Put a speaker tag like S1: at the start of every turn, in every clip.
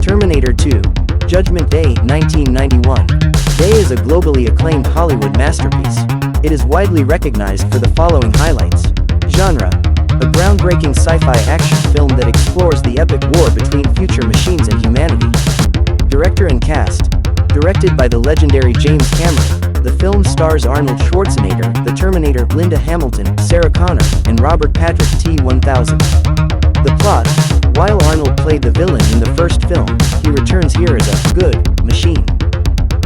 S1: Terminator 2. Judgment Day, 1991. Day is a globally acclaimed Hollywood masterpiece. It is widely recognized for the following highlights. Genre: a groundbreaking sci-fi action film that explores the epic war between future machines and humanity. Director and cast. Directed by the legendary James Cameron, the film stars Arnold Schwarzenegger, the Terminator, Linda Hamilton, Sarah Connor, and Robert Patrick T-1000. The plot: while Arnold played the villain in the first film, he returns here as a good machine.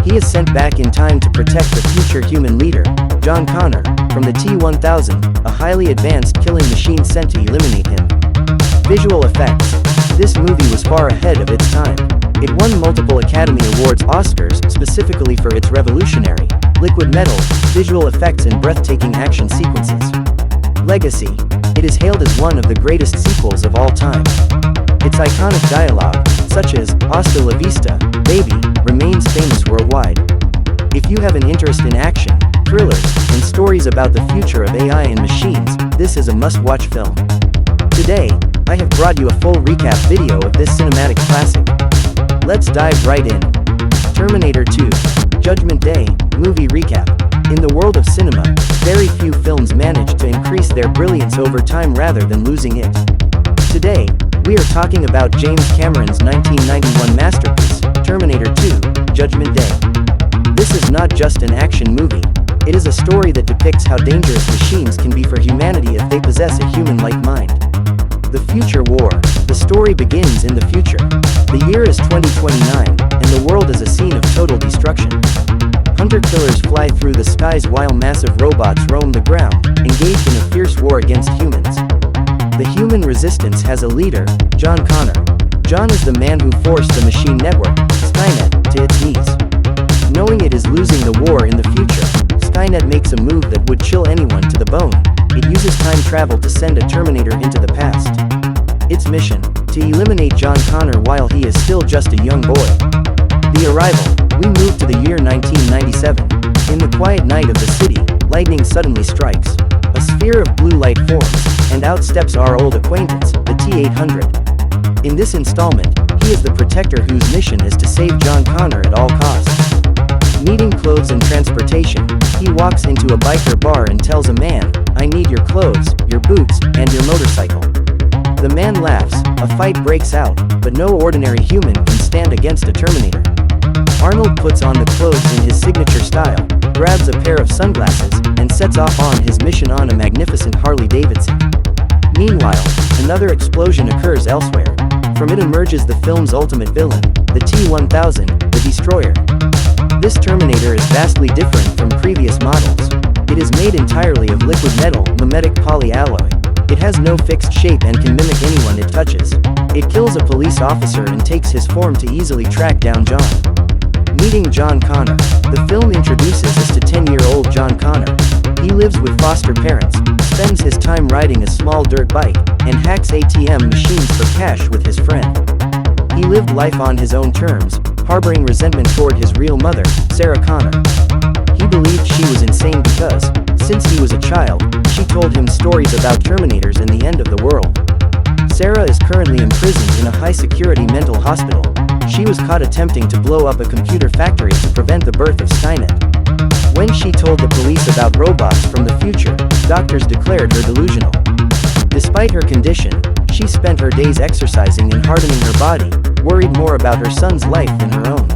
S1: He is sent back in time to protect the future human leader, John Connor, from the T-1000, a highly advanced killing machine sent to eliminate him. Visual effects. This movie was far ahead of its time. It won multiple Academy Awards Oscars specifically for its revolutionary, liquid metal, visual effects and breathtaking action sequences. Legacy. It is hailed as one of the greatest sequels of all time. Its iconic dialogue, such as "Hasta la vista, baby," remains famous worldwide. If you have an interest in action, thrillers, and stories about the future of AI and machines, this is a must-watch film. Today, I have brought you a full recap video of this cinematic classic. Let's dive right in. Terminator 2. Judgment Day, movie recap. In the world of cinema, very few films manage to increase their brilliance over time rather than losing it. Today, we are talking about James Cameron's 1991 masterpiece, Terminator 2, Judgment Day. This is not just an action movie. It is a story that depicts how dangerous machines can be for humanity if they possess a human-like mind. The Future War. The story begins in the future. The year is 2029, and the world is a scene of total destruction. Hunter-killers fly through the skies while massive robots roam the ground, engaged in a fierce war against humans. The human resistance has a leader, John Connor. John is the man who forced the machine network, Skynet, to its knees. Knowing it is losing the war in the future, Skynet makes a move that would chill anyone to the bone. It uses time travel to send a Terminator into the past. Its mission: to eliminate John Connor while he is still just a young boy. The arrival. We move to the year 1997. In the quiet night of the city, lightning suddenly strikes. A sphere of blue light forms, and out steps our old acquaintance, the T-800. In this installment, he is the protector whose mission is to save John Connor at all costs. Needing clothes and transportation, he walks into a biker bar and tells a man, "I need your clothes, your boots, and your motorcycle." The man laughs, a fight breaks out, but no ordinary human can stand against a Terminator. Arnold puts on the clothes in his signature style, grabs a pair of sunglasses, and sets off on his mission on a magnificent Harley-Davidson. Meanwhile, another explosion occurs elsewhere. From it emerges the film's ultimate villain, the T-1000, the Destroyer. This Terminator is vastly different from previous models. It is made entirely of liquid metal, mimetic polyalloy. It has no fixed shape and can mimic anyone it touches. It kills a police officer and takes his form to easily track down John. Meeting John Connor. The film introduces us to 10-year-old John Connor. He lives with foster parents, spends his time riding a small dirt bike, and hacks ATM machines for cash with his friend. He lived life on his own terms, harboring resentment toward his real mother, Sarah Connor. He believed she was insane because, since he was a child, she told him stories about Terminators and the end of the world. Sarah is currently imprisoned in a high-security mental hospital. She was caught attempting to blow up a computer factory to prevent the birth of Skynet. When she told the police about robots from the future, doctors declared her delusional. Despite her condition, she spent her days exercising and hardening her body, worried more about her son's life than her own.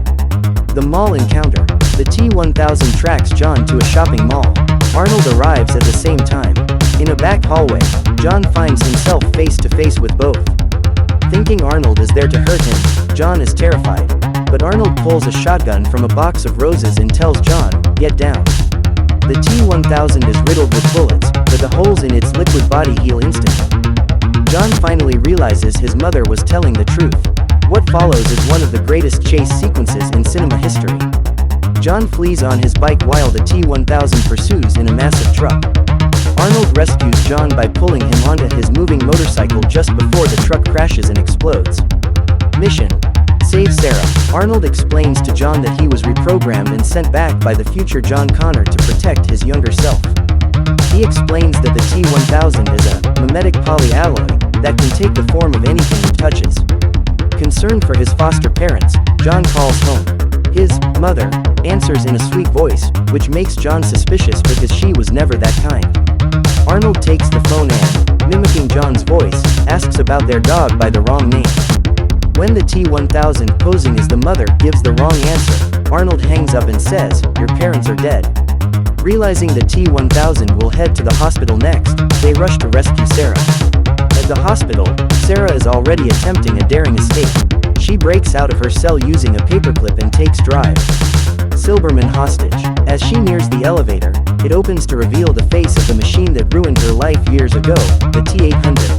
S1: The mall encounter. The T-1000 tracks John to a shopping mall. Arnold arrives at the same time. In a back hallway, John finds himself face to face with both. Thinking Arnold is there to hurt him, John is terrified. But Arnold pulls a shotgun from a box of roses and tells John, "Get down." The T-1000 is riddled with bullets, but the holes in its liquid body heal instantly. John finally realizes his mother was telling the truth. What follows is one of the greatest chase sequences in cinema history. John flees on his bike while the T-1000 pursues in a massive truck. Arnold rescues John by pulling him onto his moving motorcycle just before the truck crashes and explodes. Mission: save Sarah. Arnold explains to John that he was reprogrammed and sent back by the future John Connor to protect his younger self. He explains that the T-1000 is a mimetic polyalloy that can take the form of anything it touches. Concerned for his foster parents, John calls home. His mother answers in a sweet voice, which makes John suspicious because she was never that kind. Arnold takes the phone and, mimicking John's voice, asks about their dog by the wrong name. When the T-1000 posing as the mother gives the wrong answer, Arnold hangs up and says, "Your parents are dead." Realizing the T-1000 will head to the hospital next, they rush to rescue Sarah. At the hospital, Sarah is already attempting a daring escape. She breaks out of her cell using a paperclip and takes drive. Silberman hostage. As she nears the elevator, it opens to reveal the face of the machine that ruined her life years ago, the T-800.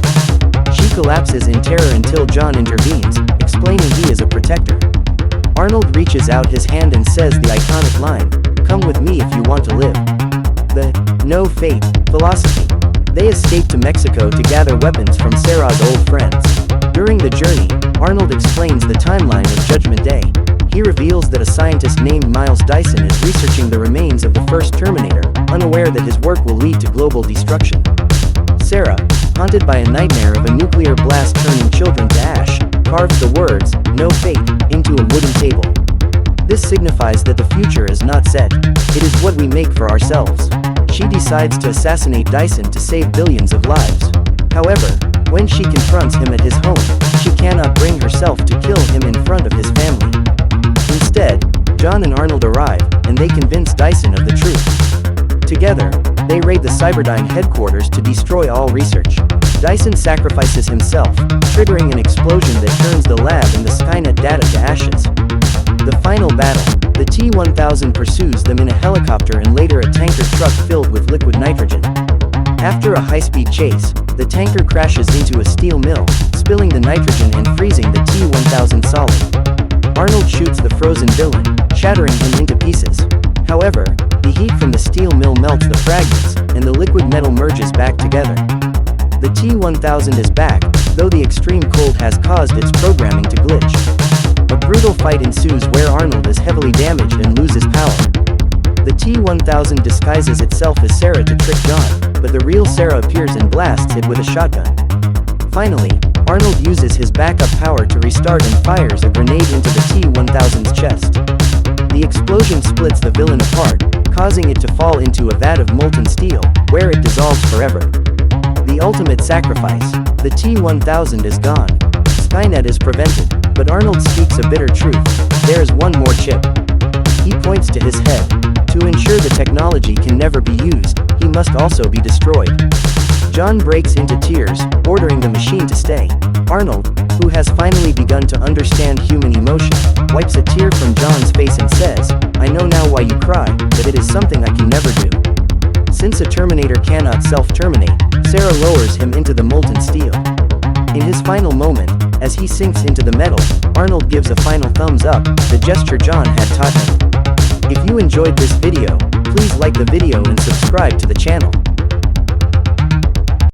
S1: She collapses in terror until John intervenes, explaining he is a protector. Arnold reaches out his hand and says the iconic line, "Come with me if you want to live." The no fate philosophy. They escape to Mexico to gather weapons from Sarah's old friends. During the journey, Arnold explains the timeline of Judgment Day. He reveals that a scientist named Miles Dyson is researching the remains of the first Terminator, unaware that his work will lead to global destruction. Sarah, haunted by a nightmare of a nuclear blast turning children to ash, carves the words, "No fate," into a wooden table. This signifies that the future is not set. It is what we make for ourselves. She decides to assassinate Dyson to save billions of lives. However, when she confronts him at his home, she cannot bring herself to kill him in front of his family. Instead, John and Arnold arrive, and they convince Dyson of the truth. Together, they raid the Cyberdyne headquarters to destroy all research. Dyson sacrifices himself, triggering an explosion that turns the lab and the Skynet data to ashes. The final battle, the T-1000 pursues them in a helicopter and later a tanker truck filled with liquid nitrogen. After a high-speed chase, the tanker crashes into a steel mill, spilling the nitrogen and freezing the T-1000 solid. Arnold shoots the frozen villain, shattering him into pieces. However, the heat from the steel mill melts the fragments, and the liquid metal merges back together. The T-1000 is back, though the extreme cold has caused its programming to glitch. A brutal fight ensues where Arnold is heavily damaged and loses power. The T-1000 disguises itself as Sarah to trick John, but the real Sarah appears and blasts it with a shotgun. Finally, Arnold uses his backup power to restart and fires a grenade into the T-1000's chest. The explosion splits the villain apart, causing it to fall into a vat of molten steel, where it dissolves forever. The ultimate sacrifice, the T-1000 is gone. Skynet is prevented, but Arnold speaks a bitter truth. There is one more chip. He points to his head. To ensure the technology can never be used, he must also be destroyed. John breaks into tears, ordering the machine to stay. Arnold, who has finally begun to understand human emotion, wipes a tear from John's face and says, "I know now why you cry, but it is something I can never do." Since a Terminator cannot self-terminate, Sarah lowers him into the molten steel. In his final moment, as he sinks into the metal, Arnold gives a final thumbs up, the gesture John had taught him. If you enjoyed this video, please like the video and subscribe to the channel.